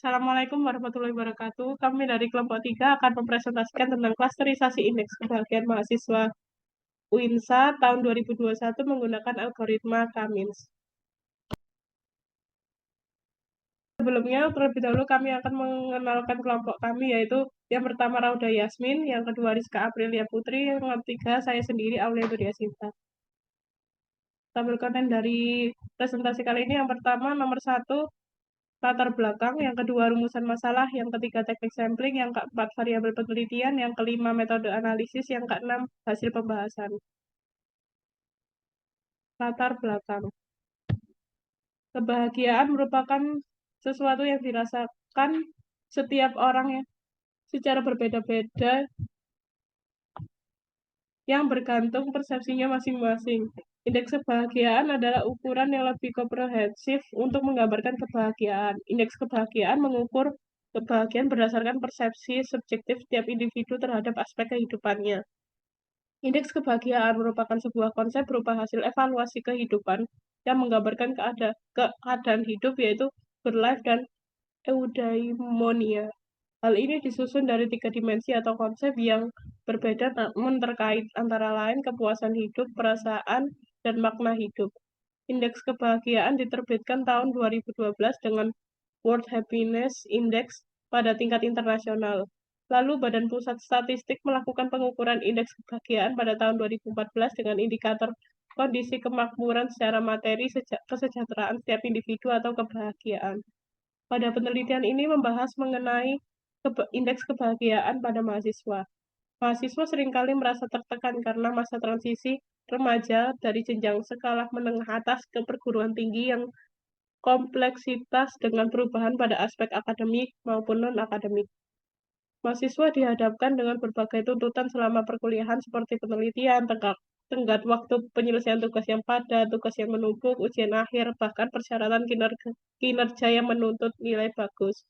Assalamualaikum warahmatullahi wabarakatuh. Kami dari kelompok 3 akan mempresentasikan tentang klasterisasi indeks kebahagiaan mahasiswa UINSA tahun 2021 menggunakan algoritma Cummins. Sebelumnya, terlebih dahulu kami akan mengenalkan kelompok kami, yaitu yang pertama Rauda Yasmin, yang kedua Rizka Aprilia Putri, yang ketiga saya sendiri Aulia Nuria Sinta. Tabel konten dari presentasi kali ini yang pertama nomor 1 latar belakang, yang kedua rumusan masalah, yang ketiga teknik sampling, yang keempat variabel penelitian, yang kelima metode analisis, yang keenam hasil pembahasan. Latar belakang. Kebahagiaan merupakan sesuatu yang dirasakan setiap orang ya, secara berbeda-beda yang bergantung persepsinya masing-masing. Indeks kebahagiaan adalah ukuran yang lebih komprehensif untuk menggambarkan kebahagiaan. Indeks kebahagiaan mengukur kebahagiaan berdasarkan persepsi subjektif setiap individu terhadap aspek kehidupannya. Indeks kebahagiaan merupakan sebuah konsep berupa hasil evaluasi kehidupan yang menggambarkan keadaan hidup, yaitu good life dan eudaimonia. Hal ini disusun dari 3 dimensi atau konsep yang berbeda namun terkait, antara lain kepuasan hidup, perasaan, dan makna hidup. Indeks kebahagiaan diterbitkan tahun 2012 dengan World Happiness Index pada tingkat internasional. Lalu Badan Pusat Statistik melakukan pengukuran indeks kebahagiaan pada tahun 2014 dengan indikator kondisi kemakmuran secara materi, kesejahteraan setiap individu atau kebahagiaan. Pada penelitian ini membahas mengenai indeks kebahagiaan pada mahasiswa. Mahasiswa seringkali merasa tertekan karena masa transisi remaja dari jenjang sekolah menengah atas ke perguruan tinggi yang kompleksitas dengan perubahan pada aspek akademik maupun non-akademik. Mahasiswa dihadapkan dengan berbagai tuntutan selama perkuliahan seperti penelitian, tenggat waktu penyelesaian tugas yang padat, tugas yang menumpuk, ujian akhir, bahkan persyaratan kinerja yang menuntut nilai bagus.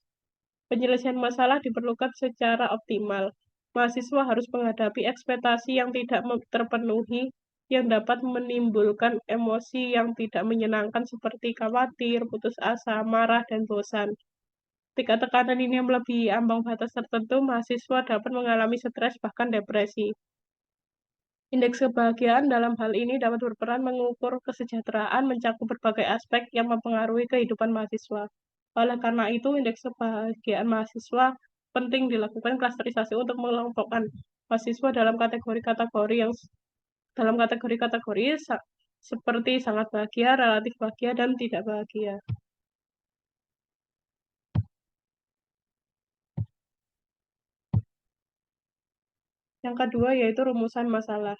Penyelesaian masalah diperlukan secara optimal. Mahasiswa harus menghadapi ekspektasi yang tidak terpenuhi, yang dapat menimbulkan emosi yang tidak menyenangkan seperti khawatir, putus asa, marah, dan bosan. Ketika tekanan ini melebihi ambang batas tertentu, mahasiswa dapat mengalami stres bahkan depresi. Indeks kebahagiaan dalam hal ini dapat berperan mengukur kesejahteraan, mencakup berbagai aspek yang mempengaruhi kehidupan mahasiswa. Oleh karena itu, indeks kebahagiaan mahasiswa penting dilakukan klasterisasi untuk mengelompokkan mahasiswa dalam kategori-kategori seperti sangat bahagia, relatif bahagia, dan tidak bahagia. Yang kedua yaitu rumusan masalah.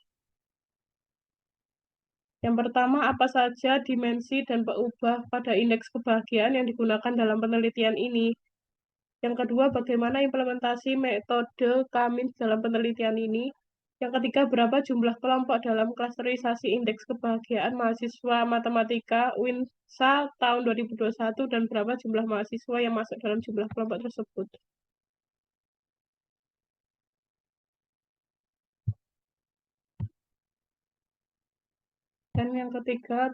Yang pertama, apa saja dimensi dan peubah pada indeks kebahagiaan yang digunakan dalam penelitian ini? Yang kedua, bagaimana implementasi metode Cummins dalam penelitian ini? Yang ketiga, berapa jumlah kelompok dalam klasterisasi indeks kebahagiaan mahasiswa matematika UINSA tahun 2021 dan berapa jumlah mahasiswa yang masuk dalam jumlah kelompok tersebut? Dan yang ketiga,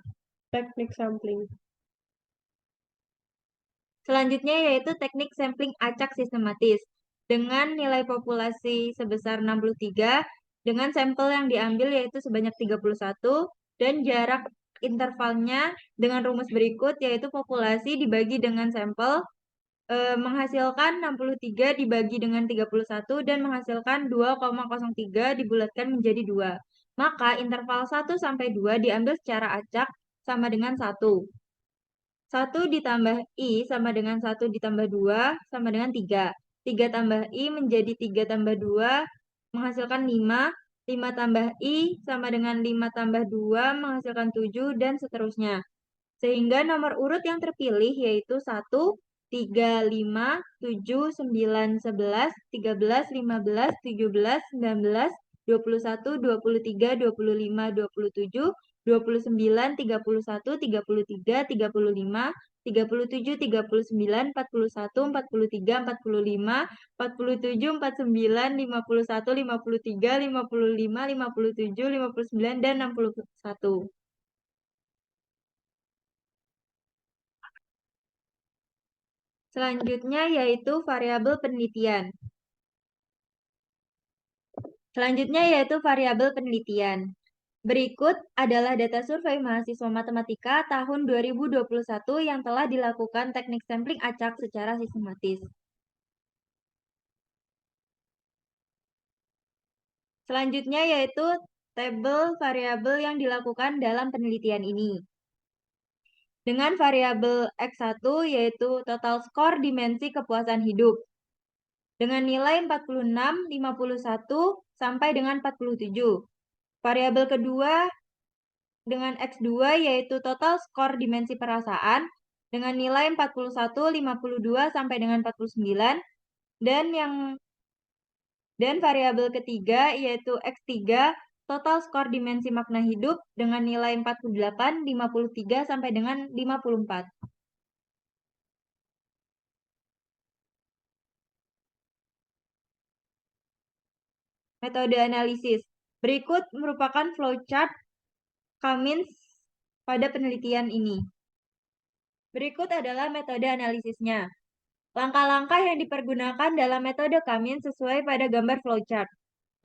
teknik sampling. Selanjutnya yaitu teknik sampling acak sistematis dengan nilai populasi sebesar 63 dengan sampel yang diambil yaitu sebanyak 31 dan jarak intervalnya dengan rumus berikut yaitu populasi dibagi dengan sampel menghasilkan 63 dibagi dengan 31 dan menghasilkan 2,03 dibulatkan menjadi 2. Maka interval 1 sampai 2 diambil secara acak sama dengan 1. 1 ditambah I sama dengan 1 ditambah 2 sama dengan 3. 3 tambah I menjadi 3 tambah 2 menghasilkan 5. 5 tambah I sama dengan 5 tambah 2 menghasilkan 7 dan seterusnya. Sehingga nomor urut yang terpilih yaitu 1, 3, 5, 7, 9, 11, 13, 15, 17, 19, 21, 23, 25, 27, 29, 31, 33, 35, 37, 39, 41, 43, 45, 47, 49, 51, 53, 55, 57, 59, dan 61. Selanjutnya yaitu variabel penelitian. Berikut adalah data survei mahasiswa matematika tahun 2021 yang telah dilakukan teknik sampling acak secara sistematis. Selanjutnya yaitu tabel variabel yang dilakukan dalam penelitian ini. Dengan variabel X1 yaitu total skor dimensi kepuasan hidup. Dengan nilai 46, 51, sampai dengan 47. Variabel kedua dengan X2 yaitu total skor dimensi perasaan dengan nilai 41, 52, sampai dengan 49. Dan variabel ketiga yaitu X3 total skor dimensi makna hidup dengan nilai 48, 53, sampai dengan 54. Metode analisis. Berikut merupakan flowchart Cummins pada penelitian ini. Berikut adalah metode analisisnya. Langkah-langkah yang dipergunakan dalam metode Cummins sesuai pada gambar flowchart.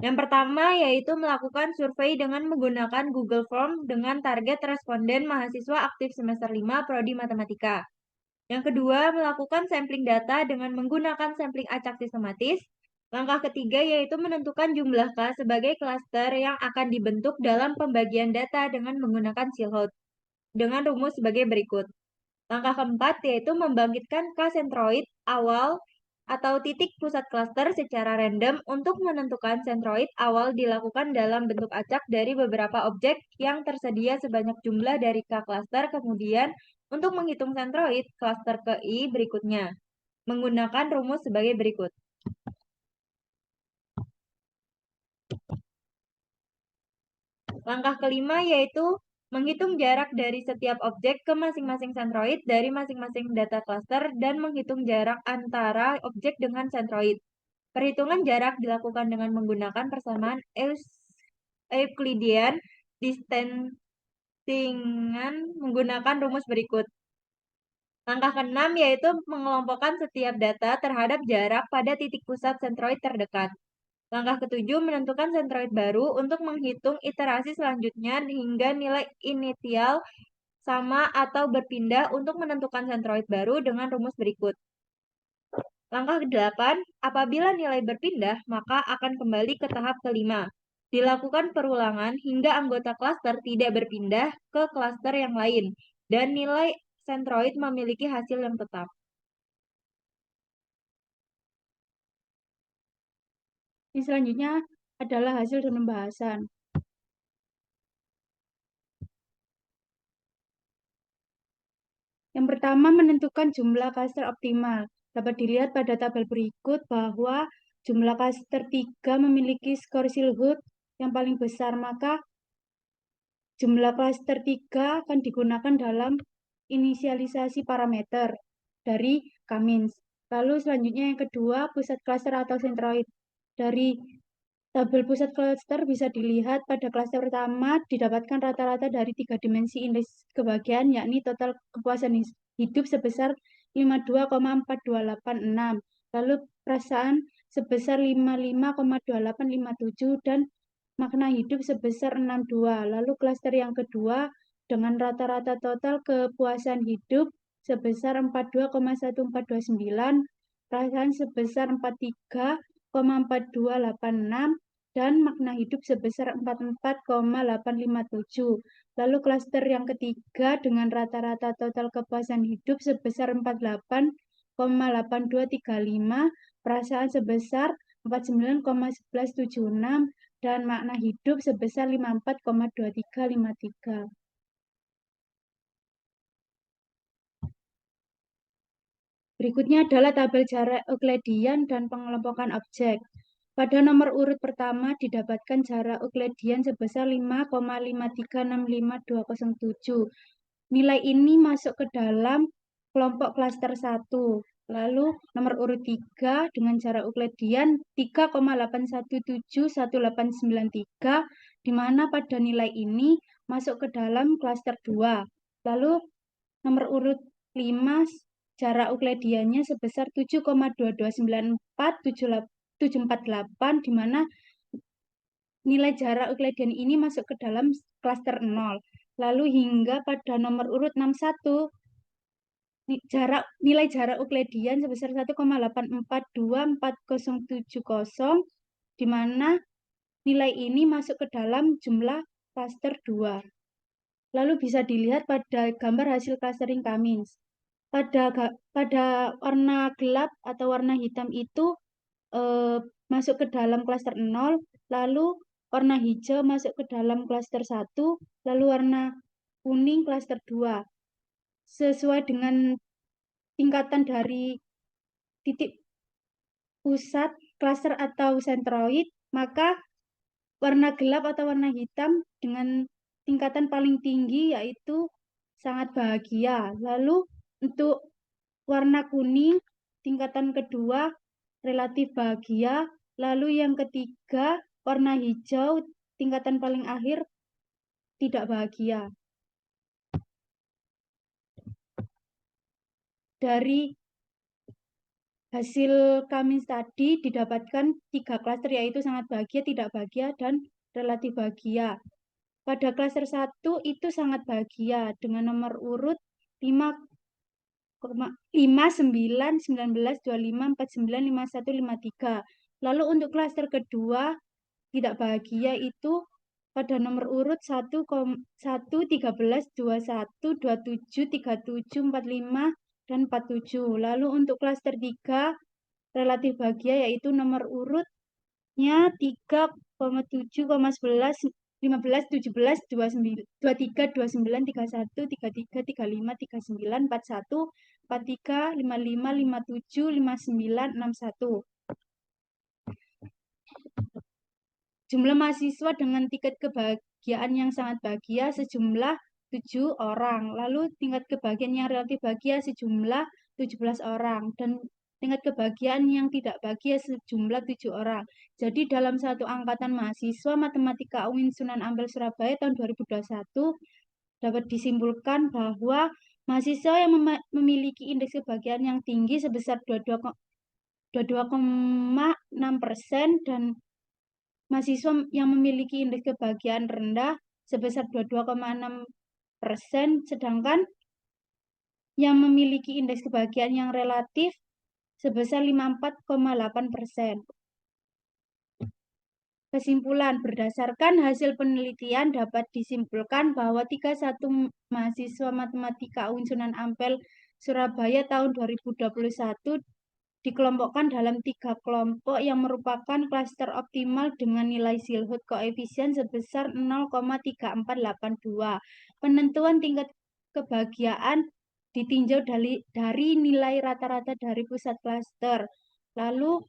Yang pertama yaitu melakukan survei dengan menggunakan Google Form dengan target responden mahasiswa aktif semester 5 Prodi Matematika. Yang kedua, melakukan sampling data dengan menggunakan sampling acak sistematis. Langkah ketiga yaitu menentukan jumlah K sebagai klaster yang akan dibentuk dalam pembagian data dengan menggunakan Silhouette dengan rumus sebagai berikut. Langkah keempat yaitu membangkitkan K sentroid awal atau titik pusat klaster secara random. Untuk menentukan sentroid awal dilakukan dalam bentuk acak dari beberapa objek yang tersedia sebanyak jumlah dari K klaster. Kemudian untuk menghitung sentroid klaster ke I berikutnya menggunakan rumus sebagai berikut. Langkah kelima yaitu menghitung jarak dari setiap objek ke masing-masing sentroid dari masing-masing data cluster dan menghitung jarak antara objek dengan sentroid. Perhitungan jarak dilakukan dengan menggunakan persamaan Euclidean distancingan menggunakan rumus berikut. Langkah keenam yaitu mengelompokkan setiap data terhadap jarak pada titik pusat sentroid terdekat. Langkah ketujuh, menentukan sentroid baru untuk menghitung iterasi selanjutnya hingga nilai inisial sama atau berpindah untuk menentukan sentroid baru dengan rumus berikut. Langkah ke-8, apabila nilai berpindah, maka akan kembali ke tahap kelima. Dilakukan perulangan hingga anggota klaster tidak berpindah ke klaster yang lain dan nilai sentroid memiliki hasil yang tetap. Ini selanjutnya adalah hasil dan pembahasan. Yang pertama, menentukan jumlah cluster optimal. Dapat dilihat pada tabel berikut bahwa jumlah cluster 3 memiliki skor Silhouette yang paling besar, maka jumlah cluster 3 akan digunakan dalam inisialisasi parameter dari Cummins. Lalu selanjutnya yang kedua, pusat cluster atau sentroid. Dari tabel pusat cluster bisa dilihat pada cluster pertama didapatkan rata-rata dari 3 dimensi indeks kebahagiaan, yakni total kepuasan hidup sebesar 52,4286, lalu perasaan sebesar 55,2857, dan makna hidup sebesar 62. Lalu klaster yang kedua dengan rata-rata total kepuasan hidup sebesar 42,1429, perasaan sebesar 43,4286, dan makna hidup sebesar 44,857. Lalu klaster yang ketiga dengan rata-rata total kepuasan hidup sebesar 48,8235, perasaan sebesar 49,1176, dan makna hidup sebesar 54,2353. Berikutnya adalah tabel jarak Euclidean dan pengelompokan objek. Pada nomor urut pertama didapatkan jarak Euclidean sebesar 5,5365207. Nilai ini masuk ke dalam kelompok klaster 1. Lalu nomor urut 3 dengan jarak Euclidean 3,8171893, di mana pada nilai ini masuk ke dalam klaster 2. Lalu nomor urut 5 jarak Euklidiannya sebesar 7,2294748, di mana nilai jarak Euclidean ini masuk ke dalam klaster 0. Lalu hingga pada nomor urut 61, nilai jarak Euclidean sebesar 1,8424070, di mana nilai ini masuk ke dalam jumlah klaster 2. Lalu bisa dilihat pada gambar hasil clustering Cummins. Pada warna gelap atau warna hitam itu masuk ke dalam klaster 0, lalu warna hijau masuk ke dalam klaster 1, lalu warna kuning klaster 2. Sesuai dengan tingkatan dari titik pusat klaster atau sentroid, maka warna gelap atau warna hitam dengan tingkatan paling tinggi yaitu sangat bahagia. Lalu untuk warna kuning tingkatan kedua relatif bahagia. Lalu yang ketiga warna hijau tingkatan paling akhir tidak bahagia. Dari hasil Cummins tadi didapatkan 3 klaster, yaitu sangat bahagia, tidak bahagia, dan relatif bahagia. Pada klaster 1 itu sangat bahagia dengan nomor urut 5, 9, 19, 25, 49, 51, 53. Lalu untuk klaster kedua tidak bahagia itu pada nomor urut 1, 13, 21, 27, 37, 45, dan 47. Lalu untuk klaster 3 relatif bahagia yaitu nomor urutnya 3, 7, 11, 15, 17, 29, 23, 29, 31, 33, 35, 39, 41, 43, 55, 57, 59, 61. Jumlah mahasiswa dengan tingkat kebahagiaan yang sangat bahagia sejumlah 7 orang. Lalu tingkat kebahagiaan yang relatif bahagia sejumlah 17 orang. Dan tingkat kebahagiaan yang tidak bahagia sejumlah 7 orang. Jadi dalam satu angkatan mahasiswa Matematika UIN Sunan Ampel Surabaya tahun 2021 dapat disimpulkan bahwa mahasiswa yang memiliki indeks kebahagiaan yang tinggi sebesar 22,6% dan mahasiswa yang memiliki indeks kebahagiaan rendah sebesar 22,6%, sedangkan yang memiliki indeks kebahagiaan yang relatif sebesar 54,8%. Kesimpulan, berdasarkan hasil penelitian dapat disimpulkan bahwa 31 mahasiswa Matematika UIN Sunan Ampel Surabaya tahun 2021 dikelompokkan dalam 3 kelompok yang merupakan klaster optimal dengan nilai Silhouette koefisien sebesar 0,3482. Penentuan tingkat kebahagiaan ditinjau dari nilai rata-rata dari pusat klaster. Lalu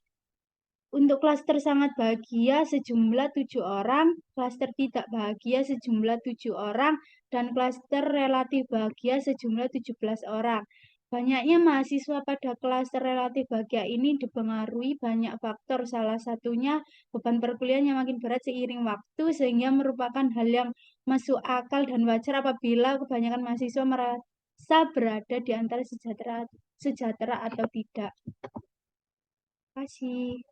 untuk klaster sangat bahagia sejumlah 7 orang, klaster tidak bahagia sejumlah 7 orang, dan klaster relatif bahagia sejumlah 17 orang. Banyaknya mahasiswa pada klaster relatif bahagia ini dipengaruhi banyak faktor, salah satunya beban perkuliahan yang makin berat seiring waktu, sehingga merupakan hal yang masuk akal dan wajar apabila kebanyakan mahasiswa merasa berada di antara sejahtera atau tidak. Terima kasih.